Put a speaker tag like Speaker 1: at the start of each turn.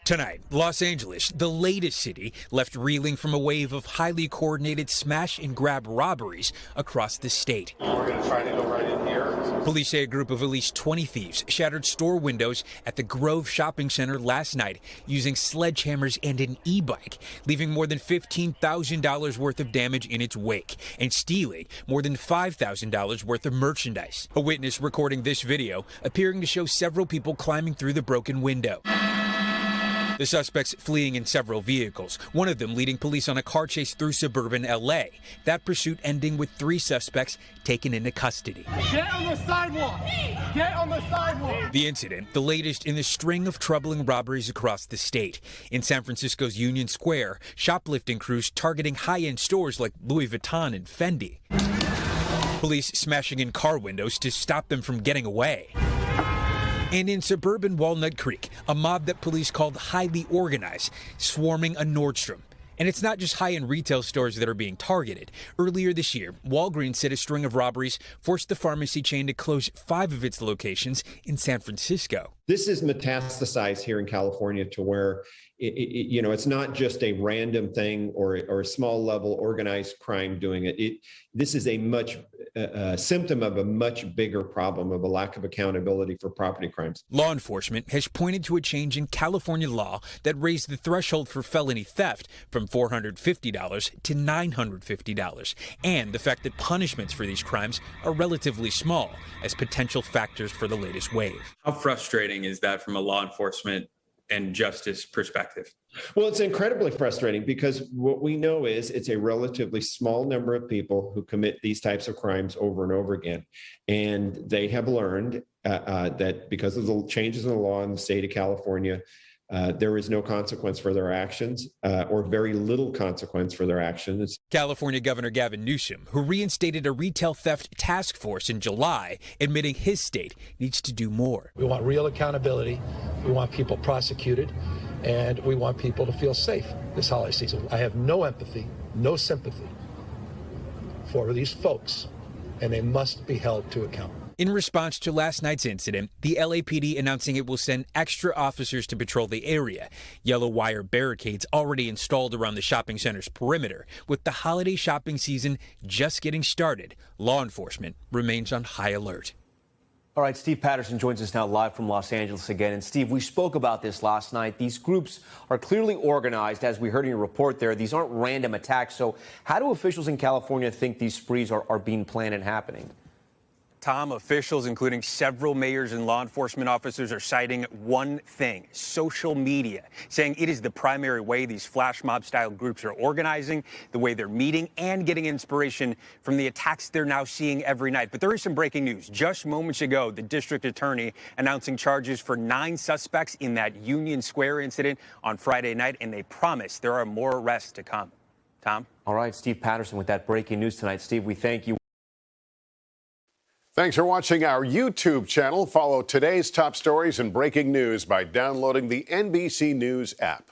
Speaker 1: Tonight, Los Angeles, the latest city, left reeling from a wave of highly coordinated smash and grab robberies across the state.
Speaker 2: We're going to try to go right in here.
Speaker 1: Police say a group of at least 20 thieves shattered store windows at the Grove Shopping Center last night using sledgehammers and an e-bike, leaving more than $15,000 worth of damage in its wake and stealing more than $5,000 worth of merchandise. A witness recording this video appearing to show several people climbing through the broken window. The suspects fleeing in several vehicles, one of them leading police on a car chase through suburban L.A. That pursuit ending with 3 suspects taken into custody.
Speaker 3: Get on the sidewalk! Get on the sidewalk!
Speaker 1: The incident, the latest in the string of troubling robberies across the state. In San Francisco's Union Square, shoplifting crews targeting high-end stores like Louis Vuitton and Fendi. Police smashing in car windows to stop them from getting away. And in suburban Walnut Creek, a mob that police called highly organized, swarming a Nordstrom. And it's not just high-end retail stores that are being targeted. Earlier this year, Walgreens said a string of robberies forced the pharmacy chain to close 5 of its locations in San Francisco.
Speaker 4: This is metastasized here in California to where, it's not just a random thing or a small level organized crime doing it. This is a much symptom of a much bigger problem of a lack of accountability for property crimes.
Speaker 1: Law enforcement has pointed to a change in California law that raised the threshold for felony theft from $450 to $950, and the fact that punishments for these crimes are relatively small as potential factors for the latest wave.
Speaker 5: How frustrating is that from a law enforcement and justice perspective?
Speaker 4: Well, it's incredibly frustrating because what we know is it's a relatively small number of people who commit these types of crimes over and over again. And they have learned that because of the changes in the law in the state of California, there is no consequence for their actions or very little consequence for their actions.
Speaker 1: California Governor Gavin Newsom, who reinstated a retail theft task force in July, admitting his state needs to do more.
Speaker 6: We want real accountability. We want people prosecuted, and we want people to feel safe this holiday season. I have no empathy, no sympathy for these folks, and they must be held to account.
Speaker 1: In response to last night's incident, the LAPD announcing it will send extra officers to patrol the area. Yellow wire barricades already installed around the shopping center's perimeter. With the holiday shopping season just getting started, law enforcement remains on high alert.
Speaker 7: All right, Steve Patterson joins us now live from Los Angeles again. And Steve, we spoke about this last night. These groups are clearly organized, as we heard in your report there. These aren't random attacks. So how do officials in California think these sprees are being planned and happening?
Speaker 8: Tom, officials, including several mayors and law enforcement officers, are citing one thing: social media, saying it is the primary way these flash mob style groups are organizing, the way they're meeting, and getting inspiration from the attacks they're now seeing every night. But there is some breaking news. Just moments ago, the district attorney announcing charges for 9 suspects in that Union Square incident on Friday night, and they promise there are more arrests to come. Tom?
Speaker 7: All right, Steve Patterson with that breaking news tonight. Steve, we thank you.
Speaker 9: Thanks for watching our YouTube channel. Follow today's top stories and breaking news by downloading the NBC News app.